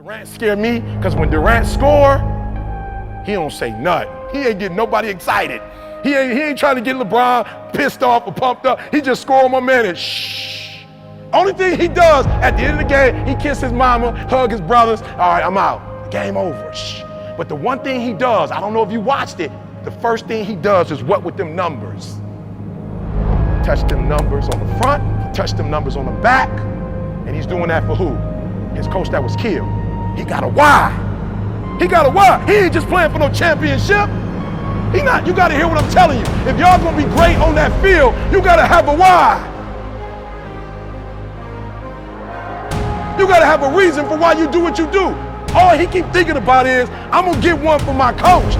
Durant scared me because when Durant score, he don't say nothing. He ain't getting nobody excited. He ain't trying to get LeBron pissed off or pumped up. He just score on my man and shh. Only thing he does at the end of the game, he kiss his mama, hug his brothers. All right, I'm out. Game over. Shh. But the one thing he does, I don't know if you watched it, the first thing he does is what with them numbers? Touch them numbers on the front, touch them numbers on the back, and he's doing that for who? His coach that was killed. He got a why. He got a why. He ain't just playing for no championship. He not. You got to hear what I'm telling you. If y'all gonna be great on that field, you got to have a why. You got to have a reason for why you do what you do. All he keep thinking about is, I'm gonna get one for my coach.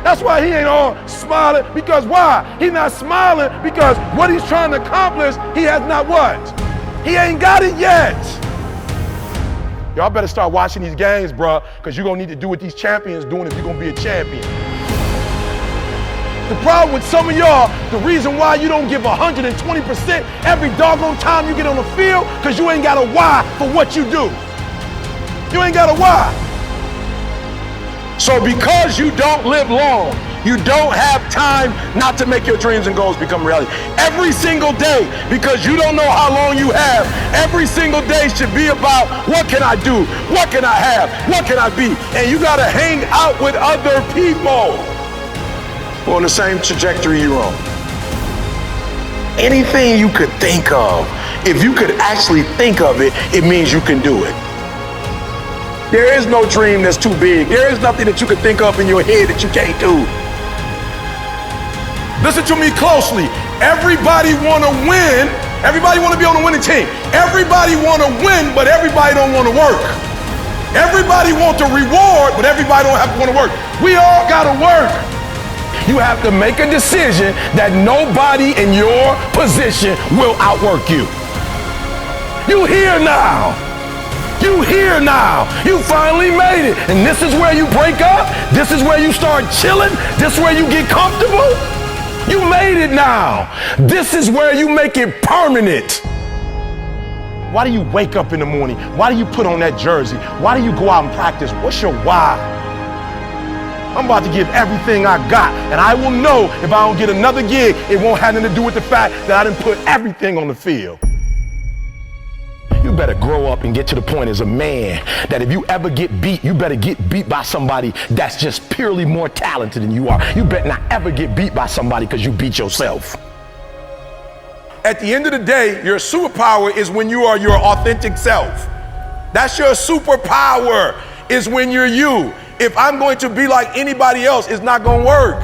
That's why he ain't all smiling, because why? He not smiling because what he's trying to accomplish, he has not what? He ain't got it yet. Y'all better start watching these games, bruh, because you're gonna need to do what these champions doing if you're gonna be a champion. The problem with some of y'all, the reason why you don't give 120% every doggone time you get on the field, because you ain't got a why for what you do. You ain't got a why. So because you don't live long, you don't have time not to make your dreams and goals become reality. Every single day, because you don't know how long you have, every single day should be about what can I do? What can I have? What can I be? And you gotta hang out with other people who are on the same trajectory you're on. Anything you could think of, if you could actually think of it, it means you can do it. There is no dream that's too big. There is nothing that you could think of in your head that you can't do. Listen to me closely. Everybody want to win. Everybody want to be on a winning team. Everybody want to win, but everybody don't want to work. Everybody want the reward, but everybody don't have to want to work. We all got to work. You have to make a decision that nobody in your position will outwork you. You here now. You here now. You finally made it. And this is where you break up. This is where you start chilling. This is where you get comfortable. You made it now. This is where you make it permanent. Why do you wake up in the morning? Why do you put on that jersey? Why do you go out and practice? What's your why? I'm about to give everything I got, and I will know if I don't get another gig, it won't have nothing to do with the fact that I didn't put everything on the field. You better grow up and get to the point as a man that if you ever get beat, you better get beat by somebody that's just purely more talented than you are. You better not ever get beat by somebody because you beat yourself. At the end of the day, your superpower is when you are your authentic self. That's your superpower, is when you're you. If I'm going to be like anybody else, it's not going to work.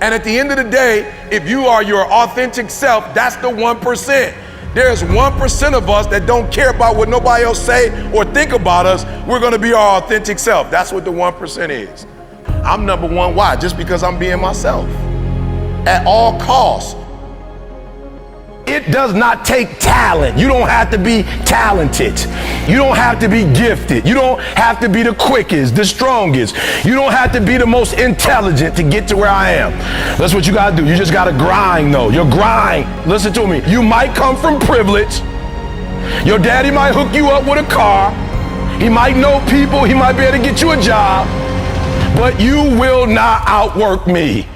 And at the end of the day, if you are your authentic self, that's the 1%. There's 1% of us that don't care about what nobody else say or think about us. We're gonna be our authentic self. That's what the 1% is. I'm number one. Why? Just because I'm being myself at all costs. It does not take talent. You don't have to be talented. You don't have to be gifted. You don't have to be the quickest, the strongest. You don't have to be the most intelligent to get to where I am. That's what you gotta do. You just gotta grind though. Your grind. Listen to me. You might come from privilege. Your daddy might hook you up with a car. He might know people. He might be able to get you a job. But you will not outwork me.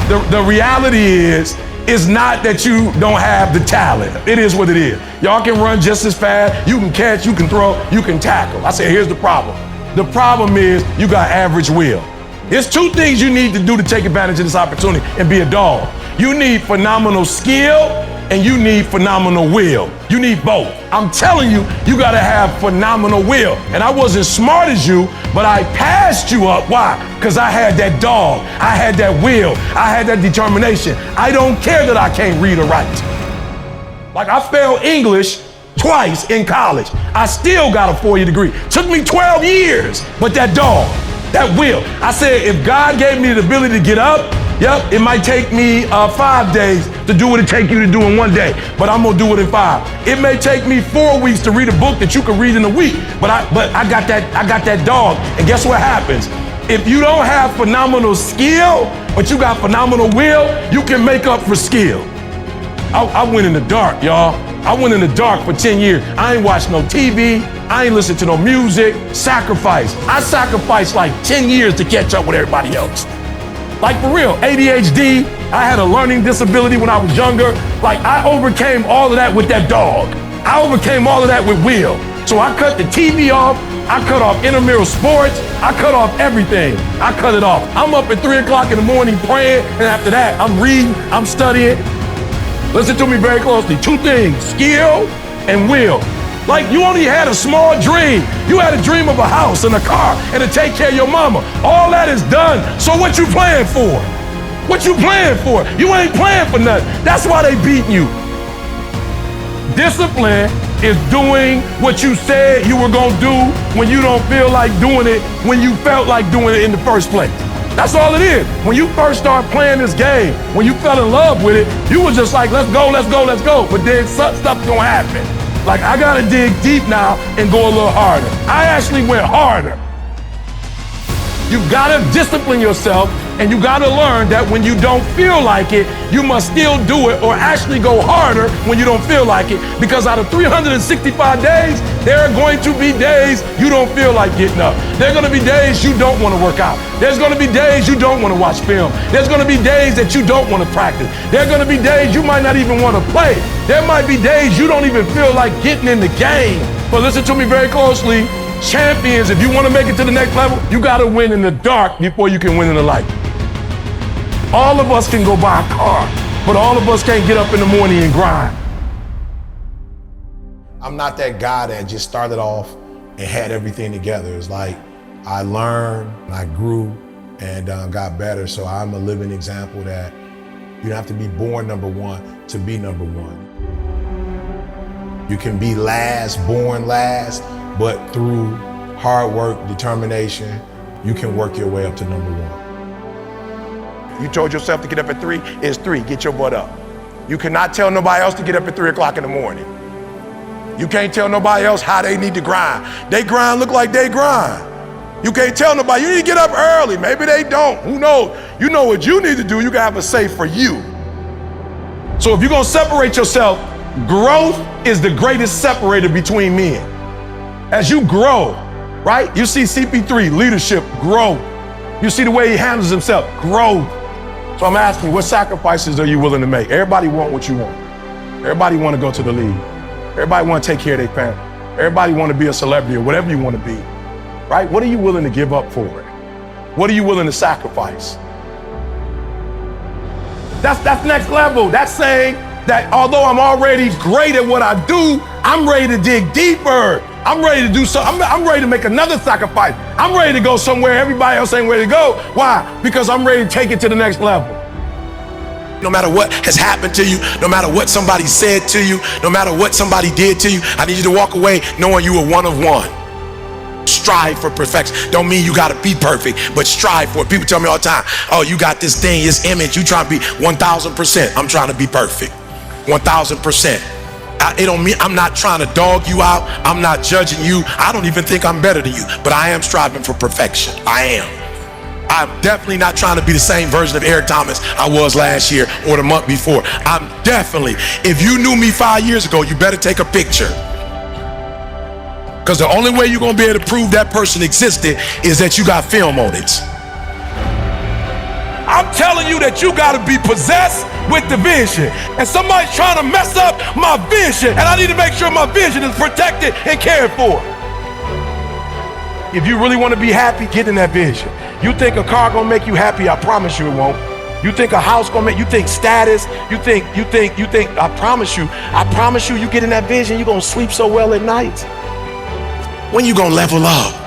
The reality is, it's not that you don't have the talent. It is what it is. Y'all can run just as fast. You can catch, you can throw, you can tackle. I say, here's the problem. The problem is you got average will. There's two things you need to do to take advantage of this opportunity and be a dog. You need phenomenal skill and you need phenomenal will. You need both. I'm telling you, you gotta have phenomenal will. And I wasn't smart as you, but I passed you up. Why? Because I had that dog. I had that will. I had that determination. I don't care that I can't read or write. Like I failed English twice in college. I still got a 4-year degree. Took me 12 years, but that dog, that will. I said, if God gave me the ability to get up, yep, it might take me 5 days to do what it takes you to do in 1 day, but I'm gonna do it in 5. It may take me 4 weeks to read a book that you can read in a week, but I got that dog. And guess what happens? If you don't have phenomenal skill, but you got phenomenal will, you can make up for skill. I went in the dark, y'all. I went in the dark for 10 years. I ain't watched no TV. I ain't listened to no music. Sacrifice. I sacrificed like 10 years to catch up with everybody else. Like for real, ADHD, I had a learning disability when I was younger. Like I overcame all of that with that dog. I overcame all of that with Will. So I cut the TV off. I cut off intramural sports. I cut off everything. I cut it off. I'm up at 3 o'clock in the morning praying, and after that, I'm reading, I'm studying. Listen to me very closely. 2 things, skill and will. Like you only had a small dream. You had a dream of a house and a car and to take care of your mama. All that is done. So what you playing for? What you playing for? You ain't playing for nothing. That's why they beating you. Discipline is doing what you said you were gonna do when you don't feel like doing it, when you felt like doing it in the first place. That's all it is. When you first started playing this game, when you fell in love with it, you was just like, let's go, let's go, let's go. But then stuff's gonna happen. Like I gotta dig deep now and go a little harder. I actually went harder. You gotta discipline yourself, and you gotta learn that when you don't feel like it, you must still do it or actually go harder when you don't feel like it. Because out of 365 days, there are going to be days you don't feel like getting up. There are gonna be days you don't wanna work out. There's gonna be days you don't wanna watch film. There's gonna be days that you don't wanna practice. There are gonna be days you might not even wanna play. There might be days you don't even feel like getting in the game. But listen to me very closely. Champions, if you want to make it to the next level, you got to win in the dark before you can win in the light. All of us can go buy a car, but all of us can't get up in the morning and grind. I'm not that guy that just started off and had everything together. It's like I learned, I grew, and got better. So I'm a living example that you don't have to be born number one to be number one. You can be last, born last, but through hard work, determination, you can work your way up to number one. You told yourself to get up at 3, it's 3, get your butt up. You cannot tell nobody else to get up at 3 o'clock in the morning. You can't tell nobody else how they need to grind. They grind look like they grind. You can't tell nobody, you need to get up early. Maybe they don't, who knows? You know what you need to do, you gotta have a say for you. So if you're gonna separate yourself, growth is the greatest separator between men. As you grow, right? You see CP3, leadership, growth. You see the way he handles himself, growth. So I'm asking, what sacrifices are you willing to make? Everybody want what you want. Everybody want to go to the league. Everybody want to take care of their family. Everybody want to be a celebrity or whatever you want to be, right? What are you willing to give up for it? What are you willing to sacrifice? That's next level. That's saying that although I'm already great at what I do, I'm ready to dig deeper. I'm ready to do something. I'm ready to make another sacrifice. I'm ready to go somewhere everybody else ain't ready to go. Why? Because I'm ready to take it to the next level. No matter what has happened to you, no matter what somebody said to you, no matter what somebody did to you, I need you to walk away knowing you are one of one. Strive for perfection. Don't mean you got to be perfect, but strive for it. People tell me all the time, oh, you got this thing, this image, you trying to be 1,000%. I'm trying to be perfect. 1,000%. It don't mean I'm not trying to dog you out. I'm not judging you. I don't even think I'm better than you, but I am striving for perfection. I am. I'm definitely not trying to be the same version of Eric Thomas I was last year or the month before. I'm definitely, if you knew me 5 years ago, you better take a picture. Because the only way you're going to be able to prove that person existed is that you got film on it. I'm telling you that you gotta be possessed with the vision. And somebody's trying to mess up my vision, and I need to make sure my vision is protected and cared for. If you really want to be happy, get in that vision. You think a car gonna make you happy, I promise you it won't. You think a house gonna make you think status, you think, I promise you, you get in that vision, you're gonna sleep so well at night. When you gonna level up?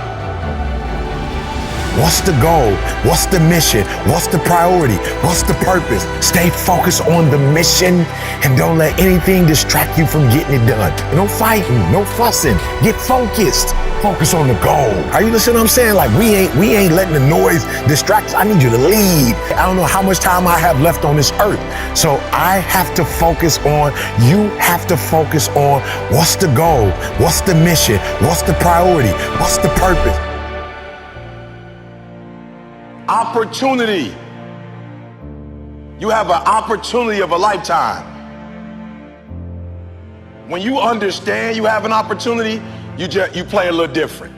What's the goal? What's the mission? What's the priority? What's the purpose? Stay focused on the mission and don't let anything distract you from getting it done. No fighting, no fussing. Get focused. Focus on the goal. Are you listening to what I'm saying? Like we ain't letting the noise distract us. I need you to lead. I don't know how much time I have left on this earth. So I have to focus on, you have to focus on what's the goal? What's the mission? What's the priority? What's the purpose? Opportunity. You have an opportunity of a lifetime. When you understand you have an opportunity, you play a little different.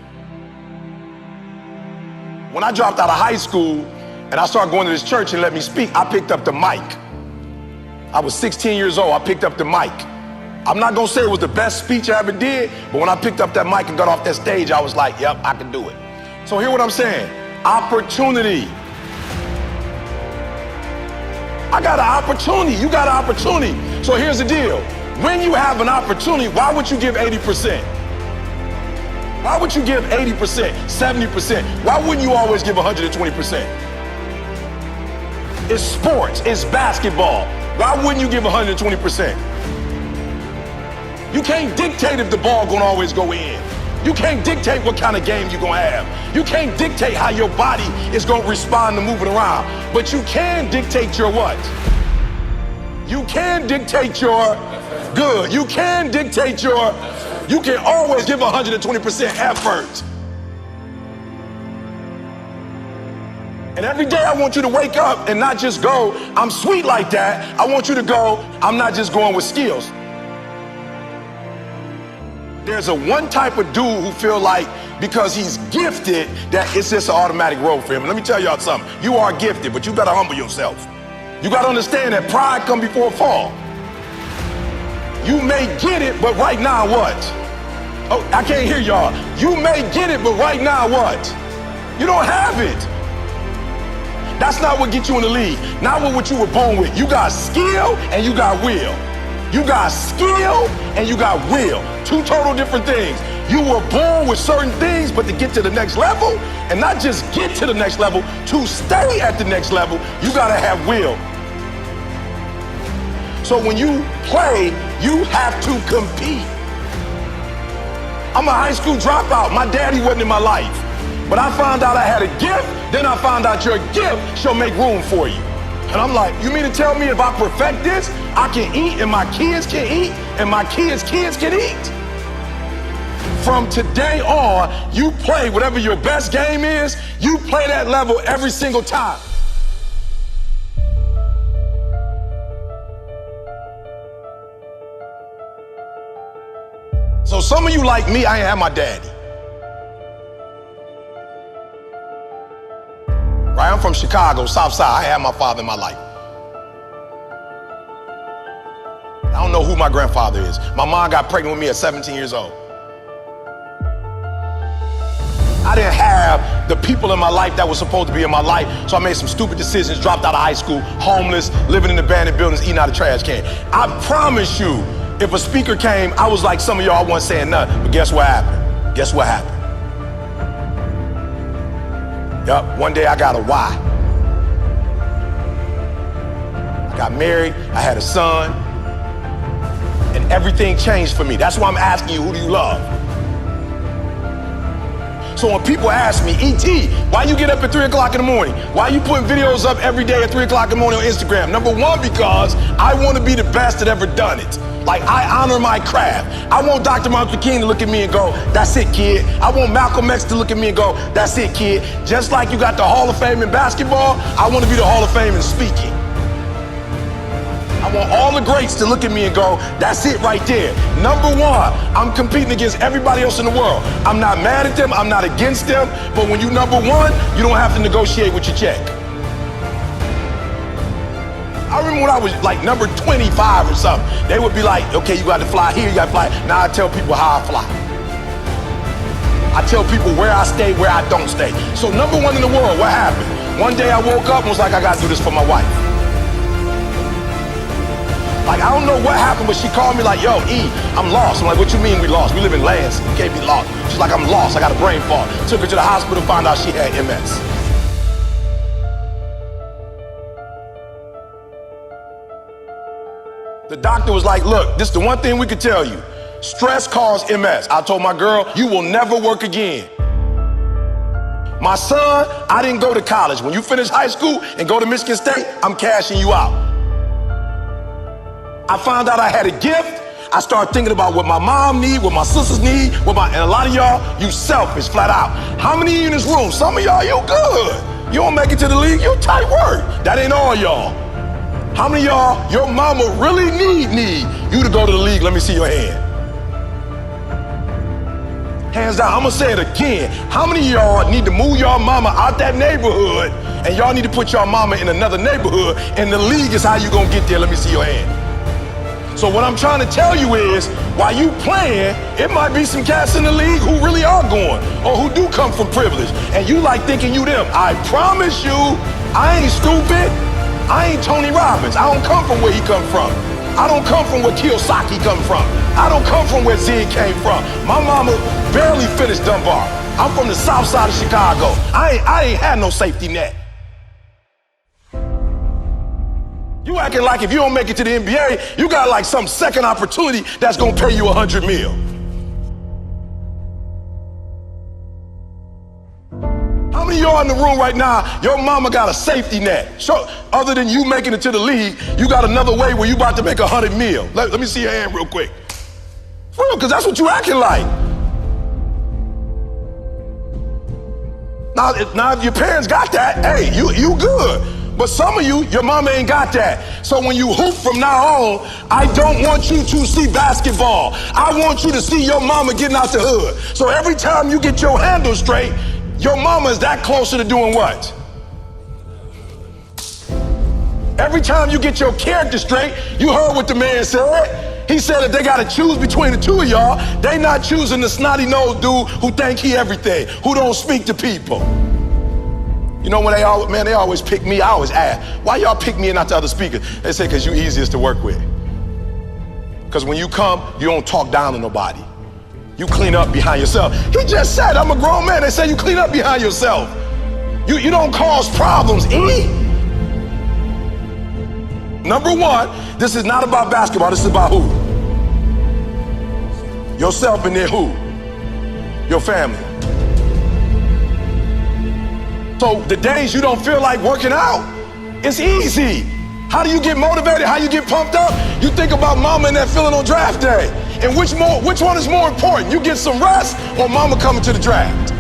When I dropped out of high school and I started going to this church and let me speak, I picked up the mic. I was 16 years old, I picked up the mic. I'm not gonna say it was the best speech I ever did, but when I picked up that mic and got off that stage, I was like, yep, I can do it. So hear what I'm saying, opportunity. I got an opportunity, you got an opportunity. So here's the deal, when you have an opportunity, why would you give 80%? Why would you give 80%, 70%? Why wouldn't you always give 120%? It's sports, it's basketball. Why wouldn't you give 120%? You can't dictate if the ball gonna always go in. You can't dictate what kind of game you're gonna have. You can't dictate how your body is gonna respond to moving around. But you can dictate your what? You can dictate your good. You can dictate your, you can always give 120% effort. And every day I want you to wake up and not just go, I'm sweet like that. I want you to go, I'm not just going with skills. There's a one type of dude who feel like because he's gifted that it's just an automatic road for him. And let me tell y'all something. You are gifted, but you better humble yourself. You gotta understand that pride comes before a fall. You may get it, but right now what? Oh, I can't hear y'all. You may get it, but right now what? You don't have it. That's not what gets you in the league. Not what you were born with. You got skill and you got will. You got skill and you got will. Two total different things. You were born with certain things, but to get to the next level, and not just get to the next level, to stay at the next level, you gotta have will. So when you play, you have to compete. I'm a high school dropout. My daddy wasn't in my life. But I found out I had a gift, then I found out your gift shall make room for you. And I'm like, you mean to tell me if I perfect this, I can eat and my kids can eat and my kids' kids can eat? From today on, you play whatever your best game is, you play that level every single time. So some of you like me, I ain't have my daddy. Right, I'm from Chicago, South Side. I had my father in my life. I don't know who my grandfather is. My mom got pregnant with me at 17 years old. I didn't have the people in my life that were supposed to be in my life, so I made some stupid decisions, dropped out of high school, homeless, living in abandoned buildings, eating out of trash can. I promise you, if a speaker came, I was like some of y'all, I wasn't saying nothing, but guess what happened? Guess what happened? Yup, one day I got a why. I got married, I had a son, and everything changed for me. That's why I'm asking you, who do you love? So when people ask me, E.T., why you get up at 3 o'clock in the morning? Why you putting videos up every day at 3 o'clock in the morning on Instagram? Number one, because I want to be the best that ever done it. Like, I honor my craft. I want Dr. Martin Luther King to look at me and go, that's it, kid. I want Malcolm X to look at me and go, that's it, kid. Just like you got the Hall of Fame in basketball, I want to be the Hall of Fame in speaking. I want all the greats to look at me and go, that's it right there. Number one, I'm competing against everybody else in the world. I'm not mad at them, I'm not against them, but when you number one, you don't have to negotiate with your check. I remember when I was like number 25 or something, they would be like, okay, you got to fly here, you got to fly. Now I tell people how I fly. I tell people where I stay, where I don't stay. So number one in the world, what happened? One day I woke up and was like, I got to do this for my wife. Like, I don't know what happened, but she called me like, yo, E, I'm lost. I'm like, what you mean we lost? We live in Lance, you can't be lost. She's like, I'm lost, I got a brain fog. Took her to the hospital, found out she had MS. The doctor was like, look, this is the one thing we could tell you. Stress caused MS. I told my girl, you will never work again. My son, I didn't go to college. When you finish high school and go to Michigan State, I'm cashing you out. I found out I had a gift. I started thinking about what my mom need, what my sisters need, and a lot of y'all, you selfish, flat out. How many of you in this room? Some of y'all, you good. You don't make it to the league, you tight work. That ain't all y'all. How many of y'all, your mama really need you to go to the league? Let me see your hand. Hands down, I'm gonna say it again. How many of y'all need to move y'all mama out that neighborhood and y'all need to put y'all mama in another neighborhood, and the league is how you gonna get there? Let me see your hand. So what I'm trying to tell you is, while you playing, it might be some cats in the league who really are going, or who do come from privilege, and you like thinking you them. I promise you, I ain't stupid. I ain't Tony Robbins. I don't come from where he come from. I don't come from where Kiyosaki come from. I don't come from where Zig came from. My mama barely finished Dunbar. I'm from the south side of Chicago. I ain't had no safety net. You acting like if you don't make it to the NBA, you got like some second opportunity that's gonna pay you $100 million. How many of y'all in the room right now, your mama got a safety net? Sure, other than you making it to the league, you got another way where you about to make $100 million. Let me see your hand real quick. For real, because that's what you acting like. Now if your parents got that, hey, you good. But some of you, your mama ain't got that. So when you hoop from now on, I don't want you to see basketball. I want you to see your mama getting out the hood. So every time you get your handle straight, your mama is that closer to doing what? Every time you get your character straight, you heard what the man said. He said if they gotta choose between the two of y'all, they not choosing the snotty-nosed dude who think he everything, who don't speak to people. You know when they always pick me, I always ask, why y'all pick me and not the other speakers? They say, because you easiest to work with. Because when you come, you don't talk down to nobody. You clean up behind yourself. He just said, I'm a grown man. They say you clean up behind yourself. You don't cause problems, E. Number one, this is not about basketball, this is about who? Yourself and then who? Your family. So the days you don't feel like working out, it's easy. How do you get motivated? How you get pumped up? You think about mama and that feeling on draft day. And which one is more important? You get some rest or mama coming to the draft?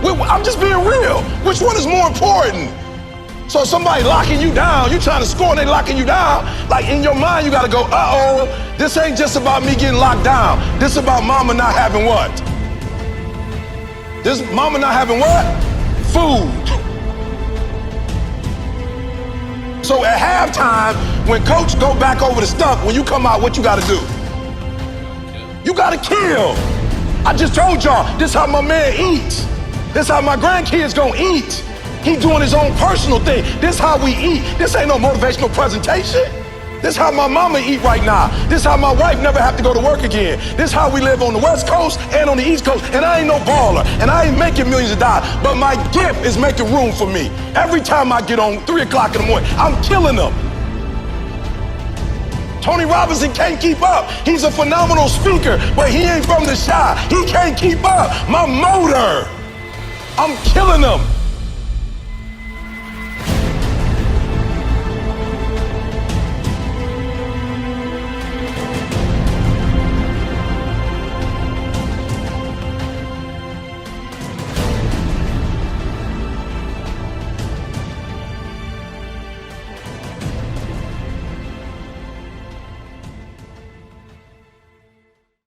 I'm just being real. Which one is more important? So somebody locking you down, you trying to score and they locking you down, like in your mind you gotta go, uh-oh, this ain't just about me getting locked down. This is about mama not having what? This mama not having what? Food. So at halftime, when coach go back over the stuff, when you come out, what you gotta do? You gotta kill. I just told y'all, this is how my man eats. This is how my grandkids gonna eat. He doing his own personal thing. This is how we eat. This ain't no motivational presentation. This is how my mama eat right now. This is how my wife never have to go to work again. This is how we live on the West Coast and on the East Coast. And I ain't no baller. And I ain't making millions of dollars. But my gift is making room for me. Every time I get on 3 o'clock in the morning, I'm killing them. Tony Robinson can't keep up. He's a phenomenal speaker, but he ain't from the Chi. He can't keep up. My motor, I'm killing them.